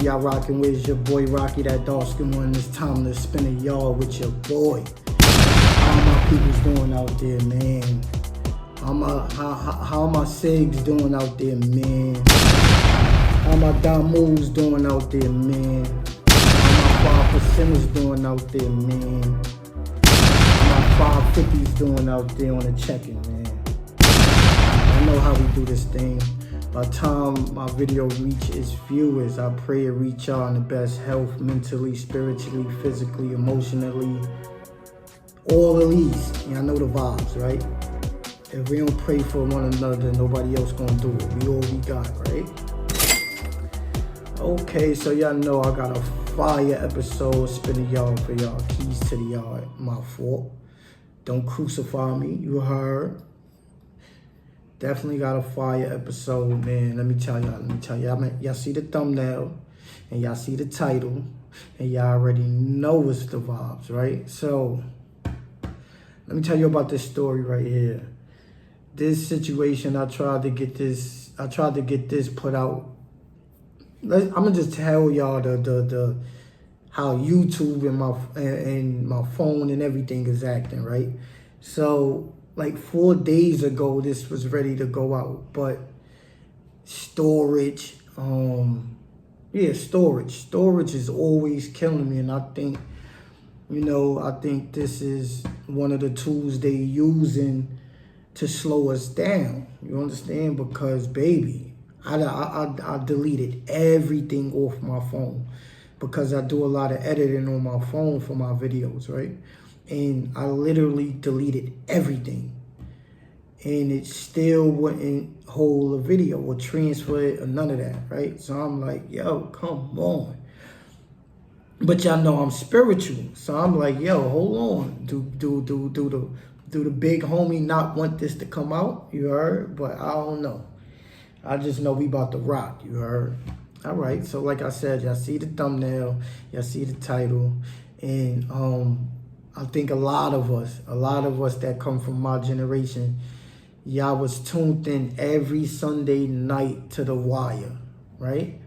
y'all rocking with? It's your boy Rocky, that dark skin one. It's time to spin a yard with your boy. How my people's doing out there, man? How my Sigs doing out there, man? How my Damus doing out there, man? How my 5%ers doing out there, man? How my 550s doing out there on the checking, man? I know how we do this thing. By the time my video reach its viewers, I pray it reach y'all in the best health, mentally, spiritually, physically, emotionally, all of these. Y'all know the vibes, right? If we don't pray for one another, nobody else gonna do it. We all we got, right? Okay, so y'all know I got a fire episode spinning y'all for y'all. Keys to the yard, my fault. Don't crucify me, you heard. Definitely got a fire episode, man. Let me tell y'all. Y'all see the thumbnail, and y'all see the title, and y'all already know it's the vibes, right? So, let me tell you about this story right here. This situation, I tried to get this put out. I'm gonna just tell y'all the how YouTube and my phone and everything is acting, right? So, like 4 days ago, this was ready to go out, but storage is always killing me. And I think, I think this is one of the tools they using to slow us down. You understand? Because baby, I deleted everything off my phone because I do a lot of editing on my phone for my videos, right? And I literally deleted everything. And it still wouldn't hold a video or transfer it or none of that, right? So I'm like, yo, come on. But y'all know I'm spiritual. So I'm like, yo, hold on. Do the big homie not want this to come out? You heard? But I don't know. I just know we about to rock, you heard? All right, so like I said, y'all see the thumbnail, y'all see the title, and I think a lot of us that come from my generation, y'all was tuned in every Sunday night to The Wire, right?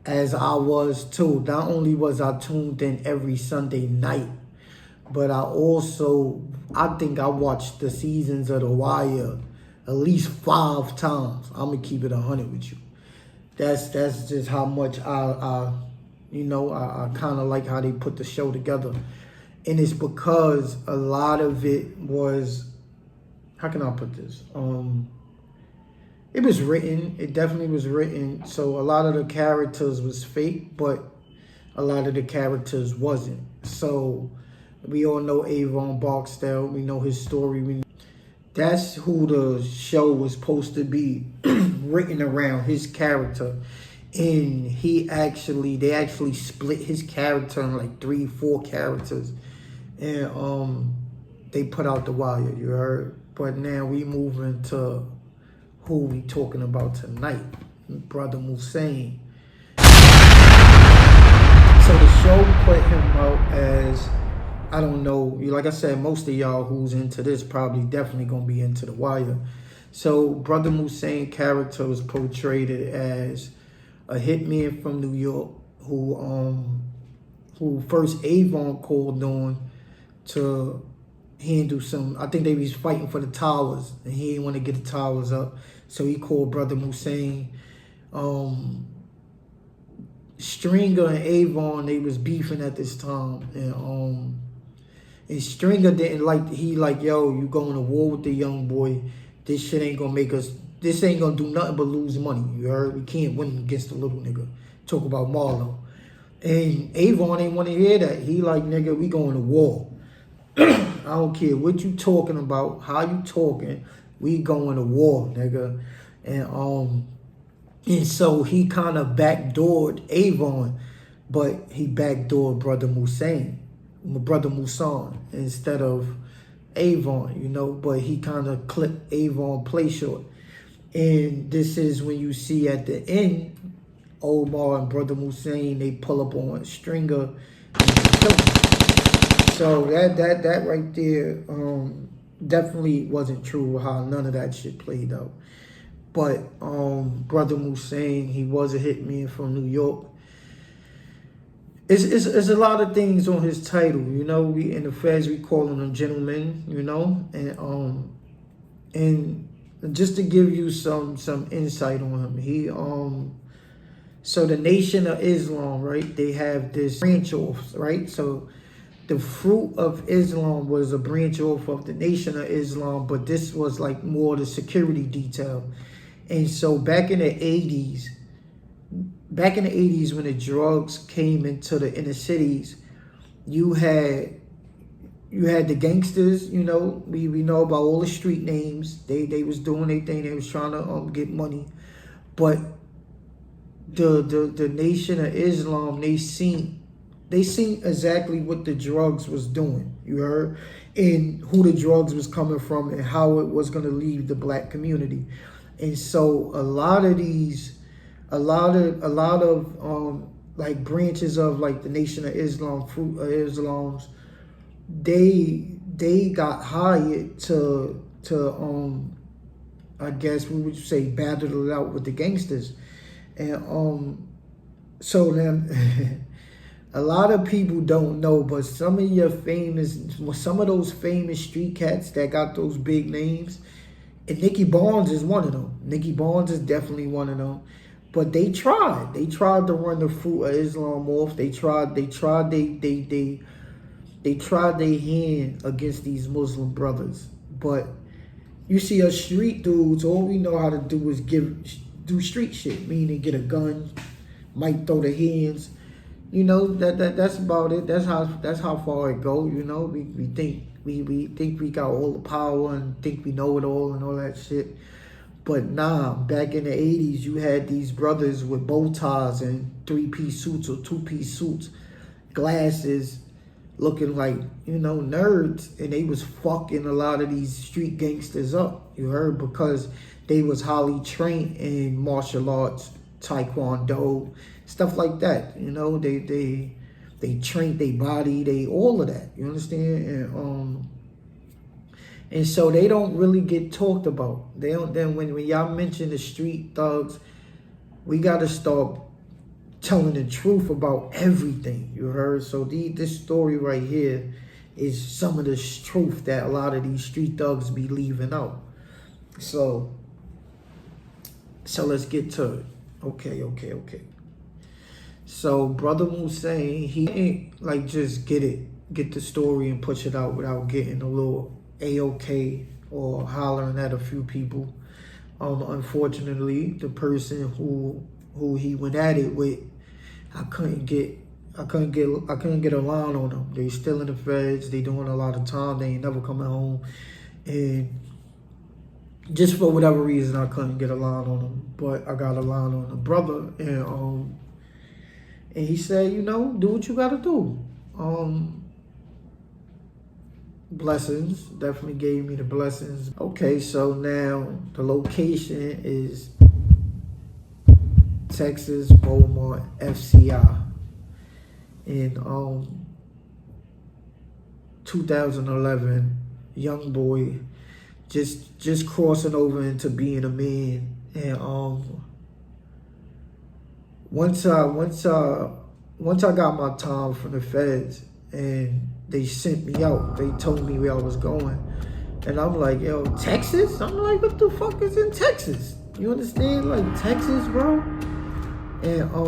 As I was too. Not only was I tuned in every Sunday night, but I think I watched the seasons of The Wire at least 5 times. I'm gonna keep it 100 with you. That's just how much I kind of like how they put the show together. And it's because a lot of it was, how can I put this? It was written. It definitely was written. So a lot of the characters was fake, but a lot of the characters wasn't. So we all know Avon Barksdale. We know his story. That's who the show was supposed to be written around, his character. And they actually split his character in like 3-4 characters. And they put out The Wire, you heard? But now we moving to who we talking about tonight, Brother Mouzone. So the show put him out as, I don't know, like I said, most of y'all who's into this probably definitely gonna be into The Wire. So Brother Mouzone character was portrayed as a hitman from New York who first Avon called on to handle some, I think they was fighting for the towers and he didn't want to get the towers up. So he called Brother Mouzone. Stringer and Avon, they was beefing at this time. And Stringer didn't like, yo, you going to war with the young boy. This shit ain't gonna this ain't gonna do nothing but lose money. You heard? We can't win against the little nigga. Talk about Marlo. And Avon ain't want to hear that. He like, nigga, we going to war. I don't care what you talking about, how you talking, we going to war, nigga. And so he kind of backdoored Avon, but he backdoored Brother Mouzone instead of Avon, but he kind of clipped Avon play short. And this is when you see at the end, Omar and Brother Mouzone, they pull up on Stringer. So that right there definitely wasn't true how none of that shit played out. But Brother Mouzone, he was a hitman from New York. it's a lot of things on his title, you know. We in the feds we calling him gentleman, you know, and just to give you some insight on him, he so the Nation of Islam, right? They have this branch off, right? So the fruit of Islam was a branch off of the Nation of Islam, but this was like more the security detail. And so back in the 80s, when the drugs came into the inner cities, you had the gangsters, you know, we know about all the street names. They was doing their thing, they was trying to get money. But the Nation of Islam, they seen exactly what the drugs was doing, you heard, and who the drugs was coming from and how it was going to leave the black community. And so a lot of like branches of like the Nation of Islam, fruit of Islam's, they got hired to I guess we would say battle it out with the gangsters. And so then a lot of people don't know, but some of those famous street cats that got those big names, and Nicky Barnes is one of them. Nicky Barnes is definitely one of them. But they tried to run the fruit of Islam off. They tried their hand against these Muslim brothers. But you see us street dudes, all we know how to do is do street shit, meaning get a gun, might throw the hands. You know, that's about it. That's how far it go. You know, we think we got all the power and think we know it all and all that shit. But nah, back in the 80s, you had these brothers with bow ties and 3-piece suits or 2-piece suits, glasses, looking like, you know, nerds, and they was fucking a lot of these street gangsters up, you heard, because they was highly trained in martial arts, taekwondo, stuff like that. You know, they trained their body, they all of that. You understand? And so they don't really get talked about. They don't. Then when y'all mention the street thugs, we gotta start telling the truth about everything. You heard? So this story right here is some of the truth that a lot of these street thugs be leaving out. So let's get to it. Okay. So Brother Mouzone, he ain't like just get the story and push it out without getting a little A-OK or hollering at a few people. Unfortunately, the person who he went at it with, I couldn't get a line on them. They still in the feds. They doing a lot of time. They ain't never coming home, and just for whatever reason, I couldn't get a line on him. But I got a line on the brother, and he said, you know, do what you gotta do. Blessings, definitely gave me the blessings. Okay, so now the location is Texas, Beaumont, FCI. In 2011, young boy, just crossing over into being a man. And once I got my time from the feds and they sent me out, they told me where I was going, and I'm like, yo, Texas? I'm like, what the fuck is in Texas? You understand? Like, Texas, bro? And I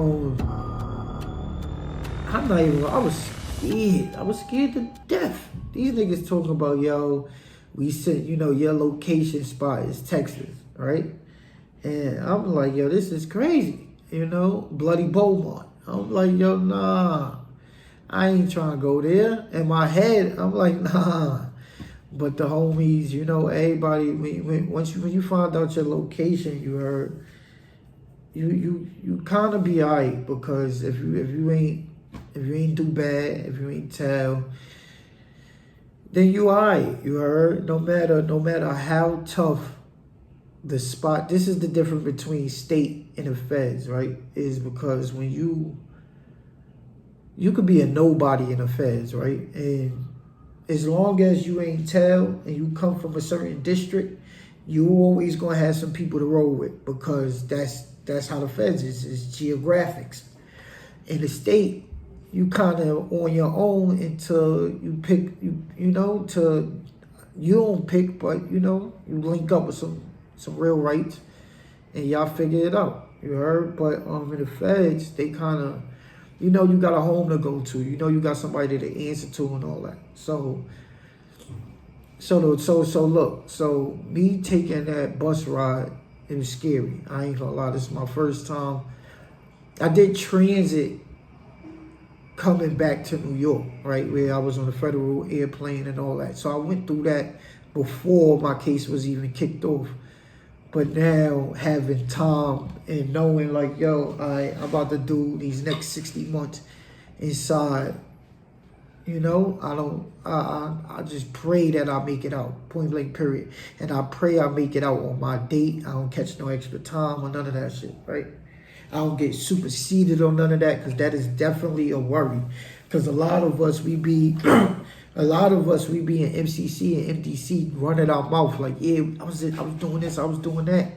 was scared. I was scared to death. These niggas talking about, yo, we sent, you know, your location spot is Texas, right? And I'm like, yo, this is crazy. You know, bloody Beaumont. I'm like, yo, nah, I ain't trying to go there. In my head, I'm like, nah. But the homies, you know, everybody, when you find out your location, you heard, you kind of be alright, because if you ain't do bad, if you ain't tell, then you alright. You heard, no matter how tough the spot. This is the difference between state and the feds, right? Is because when you could be a nobody in the feds, right? And as long as you ain't tell and you come from a certain district, you always gonna have some people to roll with, because that's how the feds is. It's geographics. In the state, you kind of on your own until you pick, you don't pick, but you link up with some real rights and y'all figure it out. You heard? But in the feds, they kind of, you got a home to go to. You got somebody to answer to and all that. So look, so me taking that bus ride, it was scary. I ain't gonna lie, this is my first time. I did transit coming back to New York, right, where I was on the federal airplane and all that. So I went through that before my case was even kicked off. But now having time and knowing like, yo, I'm about to do these next 60 months inside, I just pray that I make it out, point blank period. And I pray I make it out on my date. I don't catch no extra time or none of that shit, right? I don't get superseded on none of that, because that is definitely a worry. Because a lot of us, we be in MCC and MDC running our mouth like, yeah, I was doing this, I was doing that.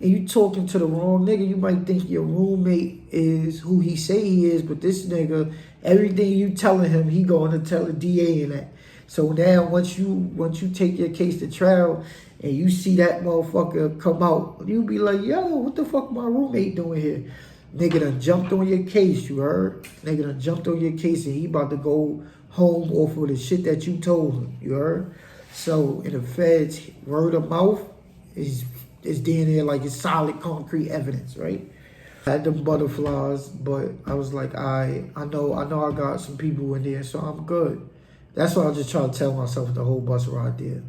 And you talking to the wrong nigga. You might think your roommate is who he say he is, but this nigga, everything you telling him, he going to tell the DA and that. So now once you take your case to trial and you see that motherfucker come out, you be like, yo, what the fuck my roommate doing here? Nigga done jumped on your case, you heard? Nigga done jumped on your case and he about to go home off of the shit that you told him, you heard? So in the feds, word of mouth is down there like it's solid concrete evidence, right? I had them butterflies, but I was like, I know I got some people in there, so I'm good. That's what I just try to tell myself the whole bus ride there.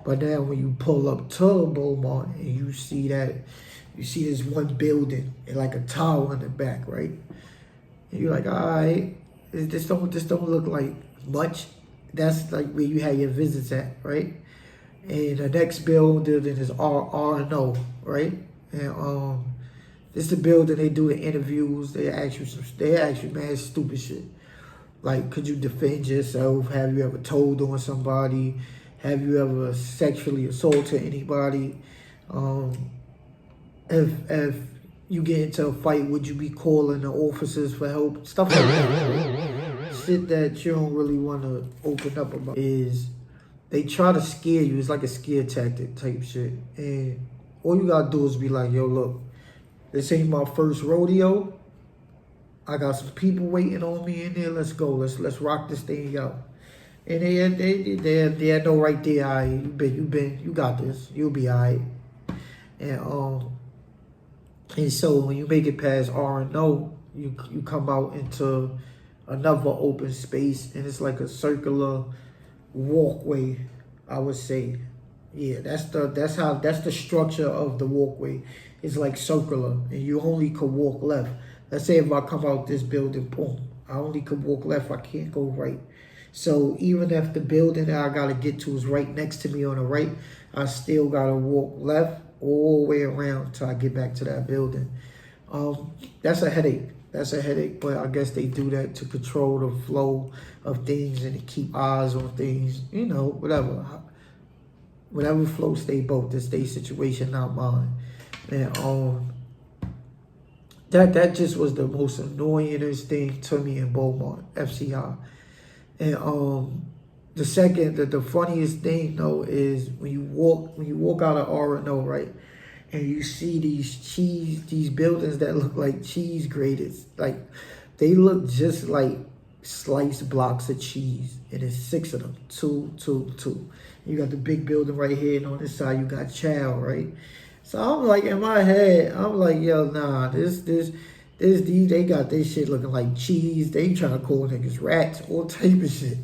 But now when you pull up to Beaumont and you see this one building and like a tower in the back, right? And you're like, all right, this don't look like much. That's like where you had your visits at, right? And the next building is R&O, right? And this is the building they do the interviews. They ask you mad stupid shit. Like, could you defend yourself? Have you ever told on somebody? Have you ever sexually assaulted anybody? If you get into a fight, would you be calling the officers for help? Stuff like that. Shit that you don't really want to open up about is they try to scare you. It's like a scare tactic type shit. And all you gotta do is be like, yo, look, this ain't my first rodeo. I got some people waiting on me in there. Let's go. Let's rock this thing out. And they had no right there. All right, you got this. You'll be all right. And so when you make it past R&O, you come out into another open space, and it's like a circular walkway, I would say. Yeah, that's the structure of the walkway. It's like circular, and you only could walk left. Let's say if I come out this building, boom, I only could walk left. I can't go right. So even if the building that I gotta get to is right next to me on the right, I still gotta walk left all the way around till I get back to that building. That's a headache. But I guess they do that to control the flow of things and to keep eyes on things. Whatever floats they boat. This their situation, not mine. And that just was the most annoyingest thing to me in Beaumont, FCI. And the funniest thing though is when you walk out of R&O, right, and you see these buildings that look like cheese graters, like they look just like sliced blocks of cheese, and there's 6 of them, two. You got the big building right here, and on this side you got Chow, right? So I'm like, in my head, I'm like, yo, nah, they got this shit looking like cheese. They trying to call niggas rats, all type of shit.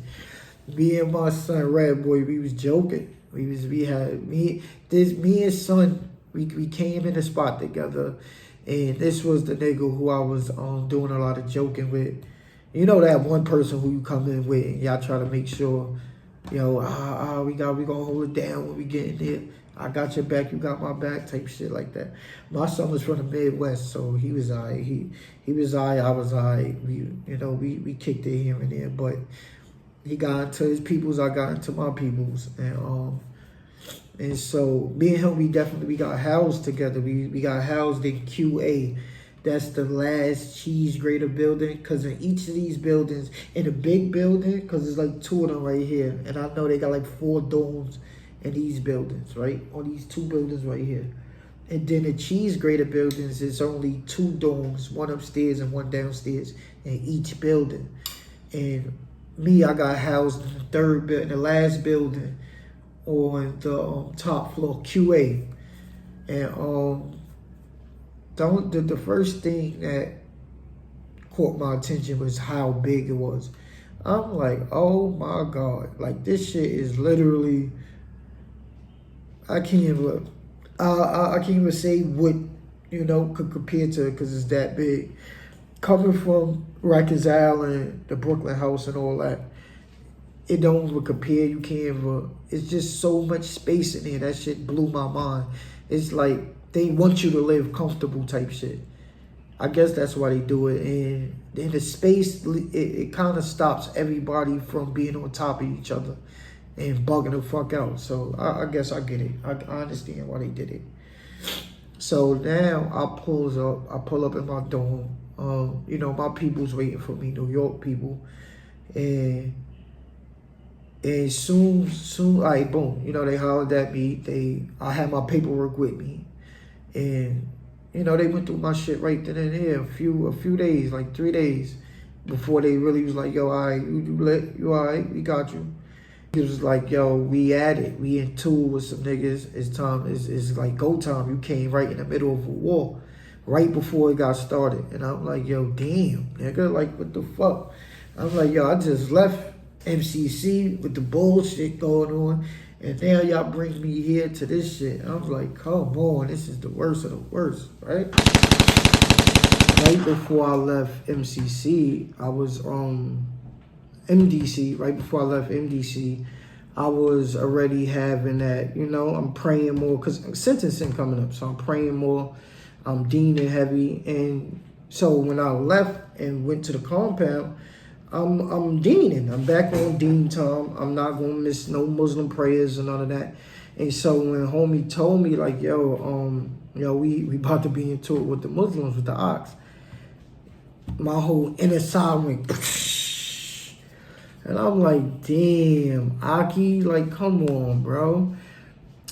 Me and my son, Red Boy, we was joking. Me and son, we came in the spot together, and this was the nigga who I was doing a lot of joking with. You know that one person who you come in with and y'all try to make sure, we gonna hold it down when we get in there. I got your back, you got my back, type shit like that. My son was from the Midwest, so he was alright. He was alright, I was alright. We kicked it here and there, but he got into his peoples, I got into my peoples, and so me and him, we got housed together. We got housed in QA. That's the last cheese grater building, because in each of these buildings, in a big building, because there's like 2 of them right here, and I know they got like 4 domes in these buildings, right? On these 2 buildings right here. And then the cheese grater buildings is only 2 domes, 1 upstairs and 1 downstairs in each building. And me, I got housed in the 3rd building, the last building on the top floor, QA. And the first thing that caught my attention was how big it was. I'm like, oh my God, like this shit is literally, I can't even say what, could compare to it, because it's that big. Coming from Rikers Island, the Brooklyn house and all that, it don't even compare. You can't even, it's just so much space in there. That shit blew my mind. It's like, they want you to live comfortable type shit. I guess that's why they do it. And in the space, it kind of stops everybody from being on top of each other and bugging the fuck out. So I guess I get it. I understand why they did it. So now I pull up in my dorm. My people's waiting for me, New York people. And soon, all right, boom. They hollered at me. I had my paperwork with me. And, they went through my shit right then and there. A few days, like 3 days, before they really was like, yo, all right, you all right, we got you. It was like, yo, we at it. We in tour with some niggas. It's like go time. You came right in the middle of a war, right before it got started. And I'm like, yo, damn, nigga, like, what the fuck? I'm like, yo, I just left MCC with the bullshit going on. And now y'all bring me here to this shit. I'm like, come on, this is the worst of the worst, right? Right before I left MCC, I was MDC. Right before I left MDC, I was already having that, I'm praying more, because sentencing coming up. So I'm praying more. I'm deaning heavy. And so when I left and went to the compound, I'm deaning. I'm back on dean time. I'm not gonna miss no Muslim prayers and none of that. And so when homie told me like, we about to be into it with the Muslims, with the ox, my whole inner side went, and I'm like, damn, Aki, like, come on, bro.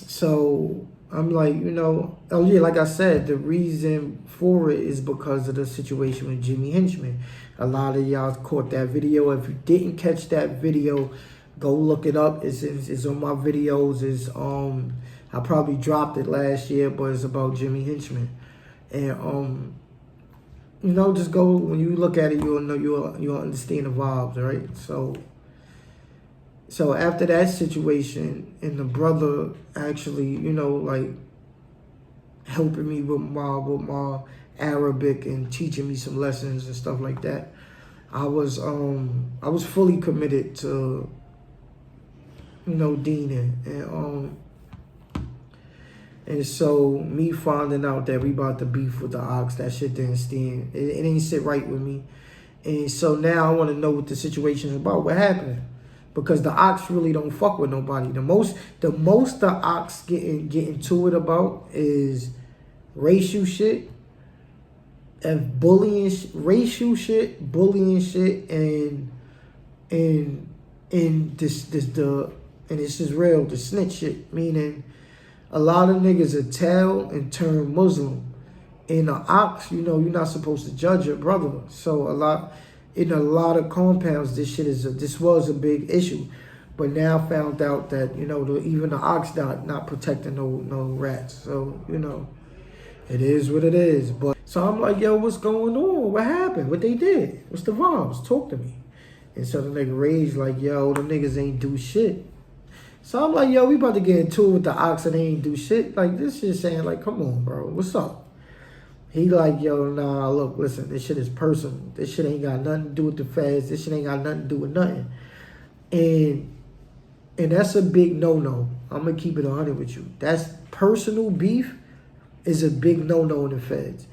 So I'm like, like I said, the reason for it is because of the situation with Jimmy Henchman. A lot of y'all caught that video. If you didn't catch that video, go look it up. It's on my videos. I probably dropped it last year, but it's about Jimmy Henchman. And just go, when you look at it, you'll know, you'll understand the vibes, right? So after that situation, and the brother actually, like, helping me with my Arabic and teaching me some lessons and stuff like that, I was fully committed to, deaning. And so me finding out that we about to beef with the ox, that shit didn't stand. It ain't sit right with me. And so now I want to know what the situation is about. What happened? Because the ox really don't fuck with nobody. The most the ox getting to it about is racial shit and bullying, racial shit, bullying shit, and this is real, the snitch shit, meaning a lot of niggas are tell and turn Muslim. In the ox, you're not supposed to judge your brother. So in a lot of compounds, this was a big issue. But now I found out that, even the ox not protecting no rats. So, it is what it is. But so I'm like, yo, what's going on? What happened? What they did? What's the vibes? Talk to me. And so the nigga raged like, yo, them niggas ain't do shit. So I'm like, yo, we about to get into it with the ox and they ain't do shit. Like, this shit saying, like, come on, bro. What's up? He like, yo, nah, look, listen, this shit is personal. This shit ain't got nothing to do with the feds. This shit ain't got nothing to do with nothing. And that's a big no-no. I'm going to keep it 100 with you. That's personal beef is a big no-no in the feds.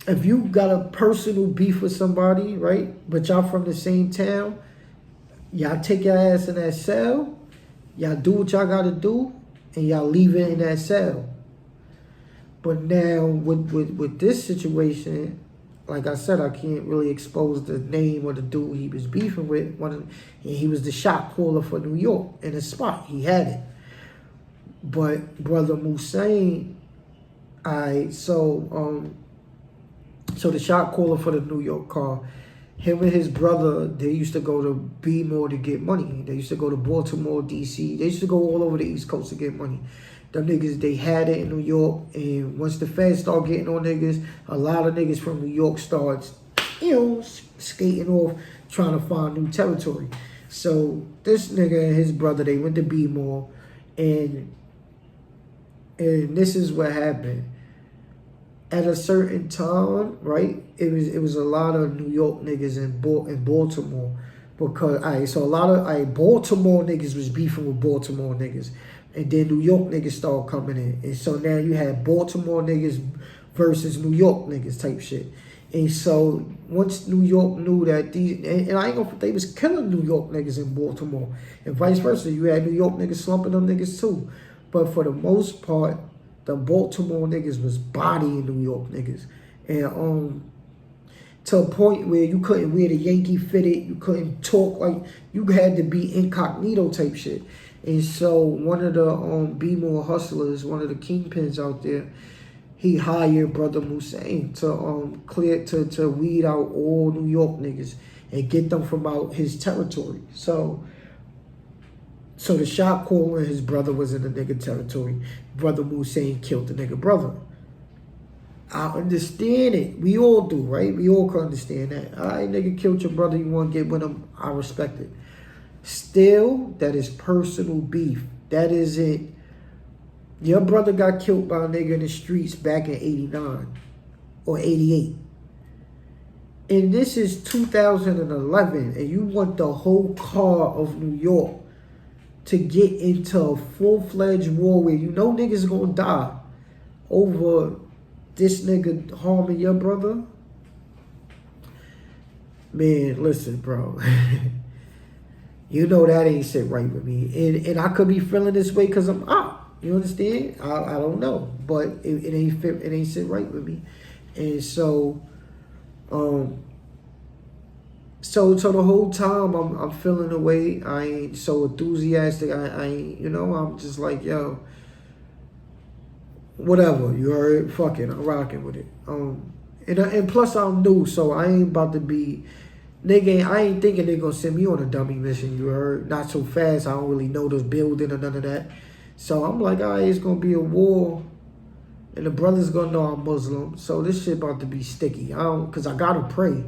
If you got a personal beef with somebody, right, but y'all from the same town, y'all take your ass in that cell, y'all do what y'all got to do, and y'all leave it in that cell. But now with this situation, like I said, I can't really expose the name of the dude he was beefing with. He was the shot caller for New York in a spot. He had it. But brother Mouzone, so the shot caller for the New York car, him and his brother, they used to go to Beaumont to get money. They used to go to Baltimore, DC. They used to go all over the East Coast to get money. Them niggas, they had it in New York, and once the feds start getting on niggas, a lot of niggas from New York starts, skating off, trying to find new territory. So this nigga and his brother, they went to Beaumont, and this is what happened. At a certain time, right, it was a lot of New York niggas in Baltimore, because so a lot of Baltimore niggas was beefing with Baltimore niggas, and then New York niggas started coming in, and so now you had Baltimore niggas versus New York niggas type shit. And so once New York knew that and I ain't gonna, they was killing New York niggas in Baltimore, and vice versa, you had New York niggas slumping them niggas too, but for the most part, the Baltimore niggas was bodying New York niggas. And to a point where you couldn't wear the Yankee fitted, you couldn't talk, like you had to be incognito type shit. And so one of the Beaumont hustlers, one of the kingpins out there, he hired brother Mouzone to weed out all New York niggas and get them from out his territory. So the shot caller and his brother was in the nigga territory. Brother Mouzone killed the nigga brother. I understand it. We all do, right? We all can understand that. All right, nigga killed your brother. You want to get with him. I respect it. Still, that is personal beef. That isn't. Your brother got killed by a nigga in the streets back in 89 or 88. And this is 2011, and you want the whole car of New York to get into a full-fledged war where you know niggas gonna die over this nigga harming your brother? Man, listen, bro. You know that ain't sit right with me. And I could be feeling this way because I'm out. You understand? I don't know. But it ain't sit right with me. And so So the whole time I'm feeling the way. I ain't so enthusiastic. I ain't, I'm just like, yo, whatever. You heard? Fuck it. I'm rocking with it. And plus I'm new, so I ain't about to be, I ain't thinking they gonna send me on a dummy mission. You heard? Not so fast. I don't really know this building or none of that. So I'm like, all right, it's gonna be a war, and the brothers gonna know I'm Muslim. So this shit about to be sticky. Cause I gotta pray.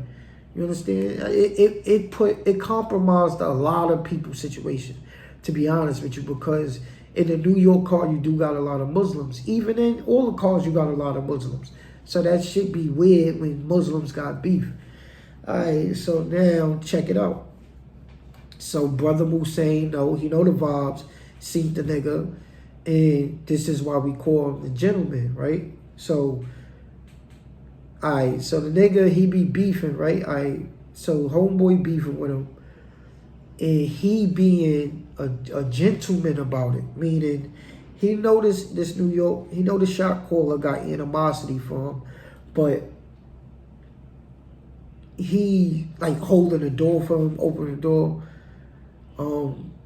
You understand? It compromised a lot of people's situation, to be honest with you, because in the New York car, you do got a lot of Muslims. Even in all the cars, you got a lot of Muslims. So that should be weird when Muslims got beef. All right, so now check it out. So brother Mouzone, he know the vibes, seen the nigga, and this is why we call him the gentleman, right? So so the nigga, he be beefing, right? So homeboy beefing with him, and he being a gentleman about it, meaning he noticed this New York, he know the shot caller got animosity for him, but he like holding the door for him, open the door,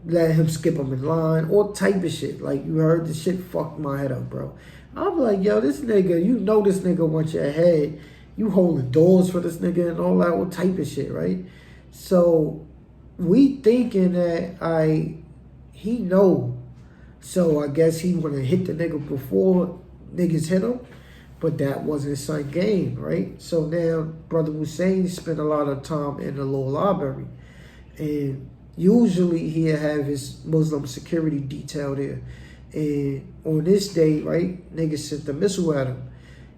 let him skip him in line, all type of shit. Like, you heard, the shit fucked my head up, bro. I'm like, yo, this nigga, this nigga wants your head. You holding doors for this nigga and all that, all type of shit, right? So we thinking that he know. So I guess he wanna hit the nigga before niggas hit him, but that wasn't some game, right? So now brother Mouzone spent a lot of time in the law library, and usually he'll have his Muslim security detail there. And on this day, right, niggas sent the missile at him.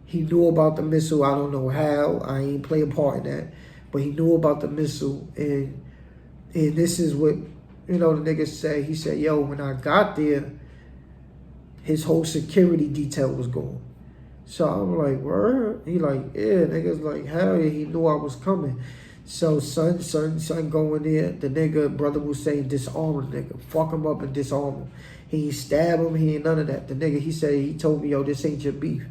He knew about the missile. I don't know how. I ain't play a part in that. But he knew about the missile. And this is what, the nigga said. He said, yo, when I got there, his whole security detail was gone. So I'm like, word? He like, yeah. Nigga's like, hell yeah, he knew I was coming. So son go in there. The nigga, brother Mouzone, disarm the nigga. Fuck him up and disarm him. He ain't stab him. He ain't none of that. The nigga, he told me, yo, this ain't your beef.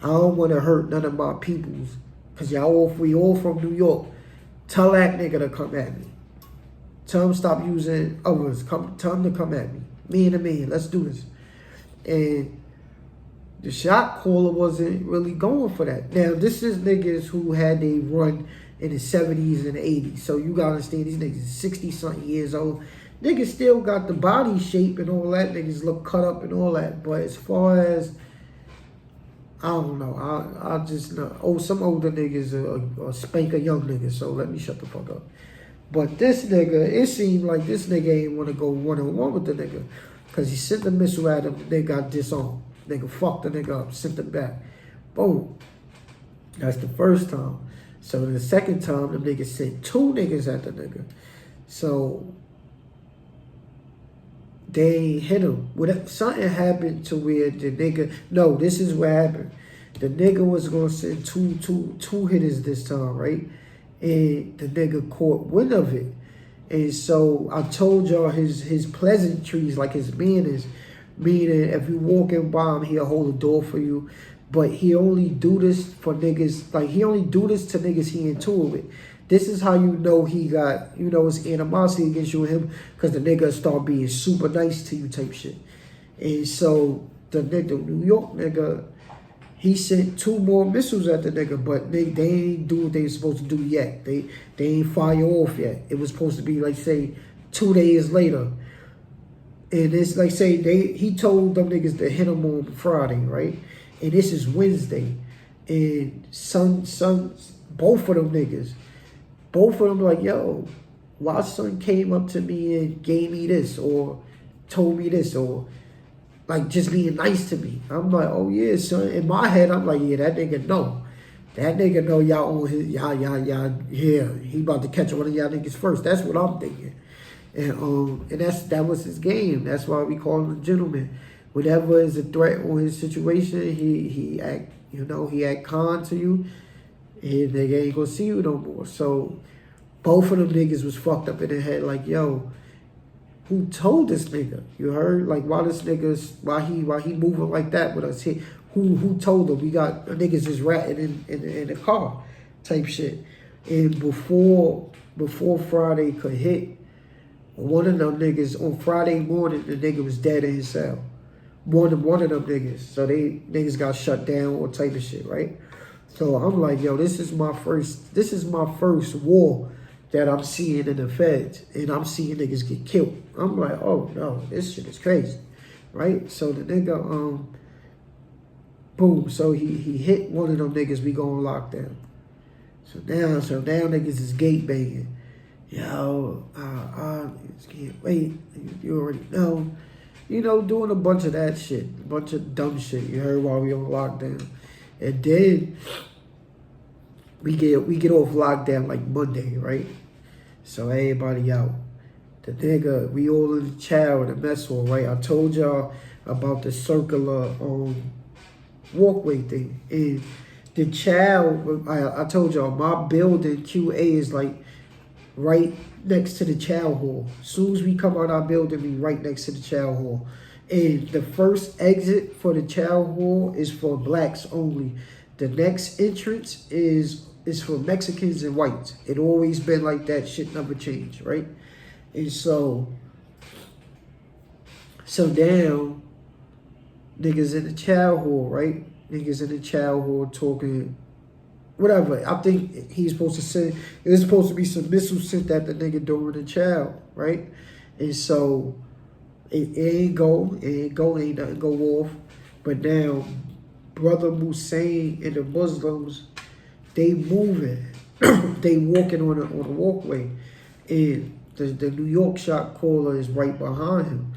I don't want to hurt none of my peoples. Because we all from New York. Tell that nigga to come at me. Tell him stop using others. Tell him to come at me. Me and a man. Let's do this. And the shot caller wasn't really going for that. Now, this is niggas who had a run in the 70s and the 80s. So you gotta understand, these niggas 60-something years old. Niggas still got the body shape and all that. Niggas look cut up and all that. But as far as, I don't know. I just know. Oh, some older niggas are spank a young nigga. So let me shut the fuck up. But this nigga, it seemed like this nigga ain't want to go one-on-one with the nigga. Because he sent the missile at him, they got disarmed. Nigga fucked the nigga up, sent him back. Boom. That's the first time. So the second time, the nigga sent 2 niggas at the nigga. So they hit him. Something happened to where the nigga, no, this is what happened. The nigga was going to send two hitters this time, right? And the nigga caught wind of it. And so I told y'all his pleasantries, like his manners, meaning if you walking by him, he'll hold the door for you. But he only do this for niggas, like he only do this to niggas he into it with. This is how you know he got, his animosity against you and him, because the nigga start being super nice to you type shit. And so the New York nigga, he sent 2 more missiles at the nigga, but they ain't do what they were supposed to do yet. They ain't fire off yet. It was supposed to be, like, say, 2 days later. And it's like, say, he told them niggas to hit him on Friday, right? And this is Wednesday. And both of them niggas, like, yo, my son came up to me and gave me this, or told me this, or like just being nice to me. I'm like, oh yeah, son. In my head, I'm like, yeah, that nigga know. That nigga know y'all on his, y'all, yeah, he about to catch one of y'all niggas first. That's what I'm thinking. And that was his game. That's why we call him a gentleman. Whatever is a threat on his situation, he act con to you, and nigga ain't gonna see you no more. So both of them niggas was fucked up in the head, like, yo, who told this nigga? You heard? Like, why he moving like that with us here? Who told him? We got niggas just ratting in the car type shit. And before Friday could hit, one of them niggas, on Friday morning, the nigga was dead in his cell. One of them niggas. So niggas got shut down or type of shit, right? So I'm like, yo, this is my first war that I'm seeing in the feds, and I'm seeing niggas get killed. I'm like, oh no, this shit is crazy, right? So the nigga, boom, so he hit one of them niggas, we go on lockdown. So now niggas is gate banging. Yo, I can't wait, you already know. Doing a bunch of that shit, a bunch of dumb shit, you heard, while we on lockdown. And then we get off lockdown like Monday, right? So everybody out. The nigga, we all in the chow in the mess hall, right? I told y'all about the circular walkway thing. And the chow, I told y'all, my building, QA, is like right next to the chow hall. As soon as we come out our building, we right next to the chow hall. And the first exit for the chow hall is for blacks only. The next entrance is for Mexicans and whites. It always been like that. Shit never changed, right? And so now niggas in the chow hall, right? Niggas in the chow hall talking whatever. I think he's supposed to say, there's supposed to be some missiles sent at the nigga during the chow, right? And so it ain't nothing go off. But now Brother Mouzone and the Muslims, they moving. They walking on a walkway. And the New York shot caller is right behind him.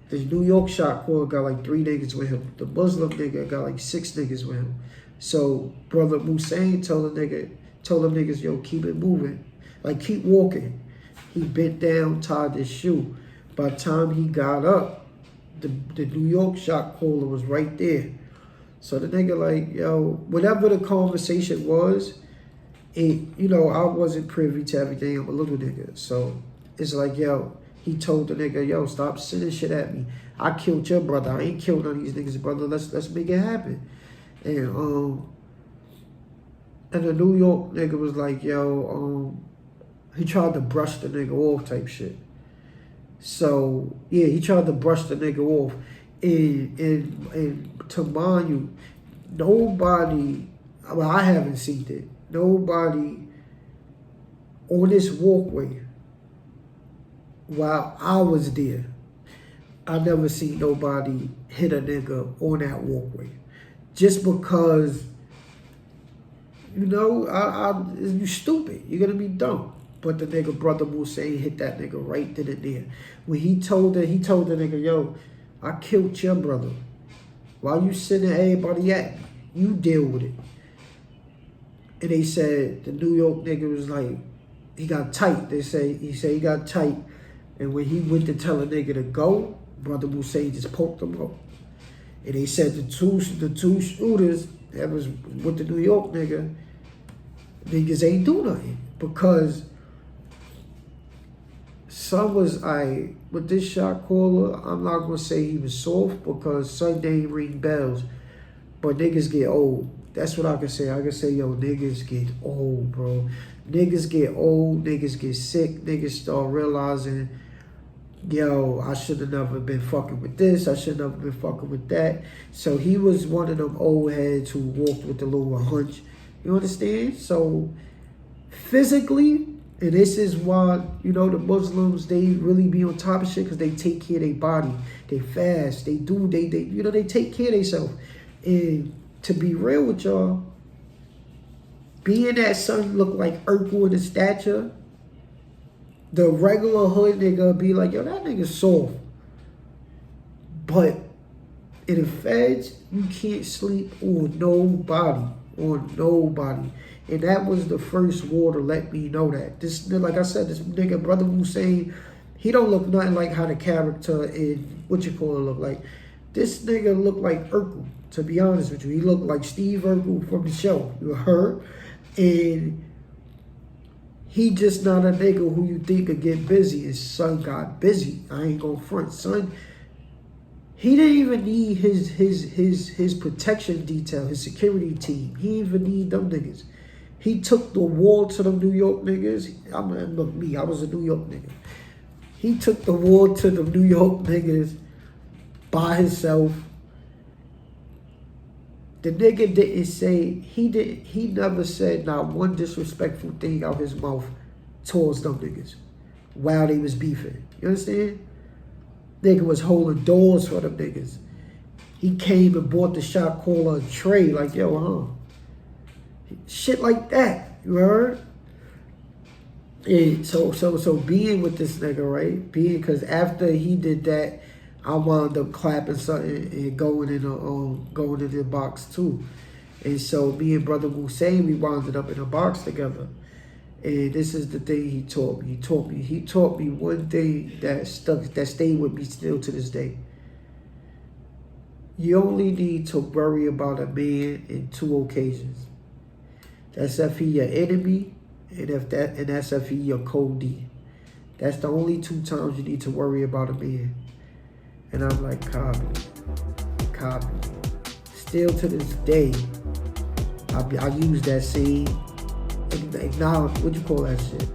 The New York shot caller got like 3 niggas with him. The Muslim nigga got like 6 niggas with him. So Brother Mouzone told them niggas, yo, keep it moving. Like, keep walking. He bent down, tied his shoe. By the time he got up, the New York shot caller was right there. So the nigga like, yo, whatever the conversation was, I wasn't privy to everything. I'm a little nigga. So it's like, yo, he told the nigga, yo, stop sending shit at me. I killed your brother. I ain't killed none of these niggas, brother. Let's make it happen. And the New York nigga was like, yo, he tried to brush the nigga off type shit. So, yeah, he tried to brush the nigga off. And to mind you, nobody, well, I haven't seen it, nobody on this walkway while I was there, I never seen nobody hit a nigga on that walkway. Just because, you know, you stupid. You're gonna be dumb. But the nigga brother Mouzone hit that nigga right then and there. When he told the nigga, yo, I killed your brother. Why you sending everybody at me? You deal with it. And they said the New York nigga was like, he got tight. He said he got tight. And when he went to tell a nigga to go, brother Mouzone just poked him up. And they said the two shooters that was with the New York niggas ain't do nothing. Because son was with this shot caller, I'm not gonna say he was soft because son didn't ring bells. But niggas get old. That's what I can say. I can say, yo, niggas get old, bro. Niggas get old, niggas get sick, niggas start realizing, yo, I should have never been fucking with this. I should have never been fucking with that. So he was one of them old heads who walked with a little hunch. You understand? So physically, and this is why, you know, the Muslims, they really be on top of shit because they take care of their body. They fast. They take care of themselves. And to be real with y'all, being that son look like Urkel in his stature, the regular hood nigga be like, yo, that nigga soft. But in the feds, you can't sleep on nobody. And that was the first war to let me know that. This, like I said, this nigga, brother Mouzone, he don't look nothing like how the character in look like. This nigga look like Urkel, to be honest with you. He looked like Steve Urkel from the show. You heard? And he just not a nigga who you think could get busy. His son got busy. I ain't gonna front. Son, he didn't even need his protection detail, his security team. He didn't even need them niggas. He took the war to them New York niggas. I was a New York nigga. He took the war to the New York niggas by himself. The nigga didn't say, he never said not one disrespectful thing out his mouth towards them niggas while they was beefing. You understand? Nigga was holding doors for them niggas. He came and bought the shot caller a tray, like, yo, shit like that. You heard? And so being with this nigga, right? Because after he did that, I wound up clapping something and going in the box too. And so me and brother Mouzone, we wound up in a box together. And this is the thing he taught me. He taught me one thing that stayed with me still to this day. You only need to worry about a man in two occasions. That's if he your enemy, and that's if he your Cody. That's the only two times you need to worry about a man. And I'm like, copy. Still to this day, I use that same, acknowledge, what you call that shit?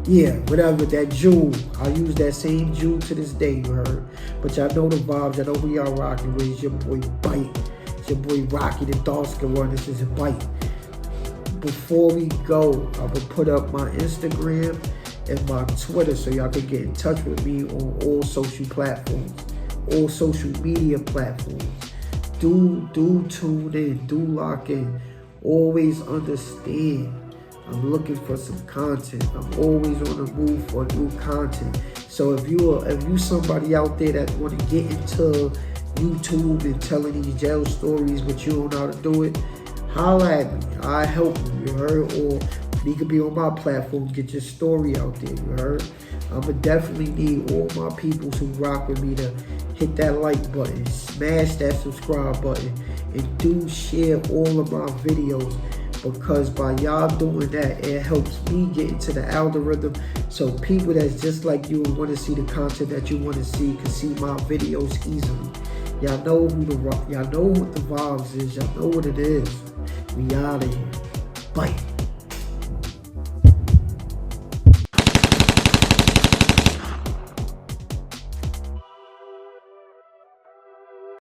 Yeah, whatever, that jewel. I use that same jewel to this day, you heard? But y'all know the vibes, y'all know who y'all rocking with. It's your boy Bite. It's your boy Rocky, the Darsker one. This is a Bite. Before we go, I will put up my Instagram and my Twitter so y'all can get in touch with me on all social platforms, all social media platforms. Do tune in, do lock in. Always understand, I'm looking for some content. I'm always on the move for new content. So if you somebody out there that want to get into YouTube and telling these jail stories but you don't know how to do it, holla at me. I help you heard? Or you could be on my platform, get your story out there, you heard? I'ma definitely need all my people who rock with me to hit that like button, smash that subscribe button, and do share all of my videos, because by y'all doing that, it helps me get into the algorithm, so people that's just like you and want to see the content that you want to see can see my videos easily. Y'all know y'all know what the vibes is. Y'all know what it is. We out of here. Bye.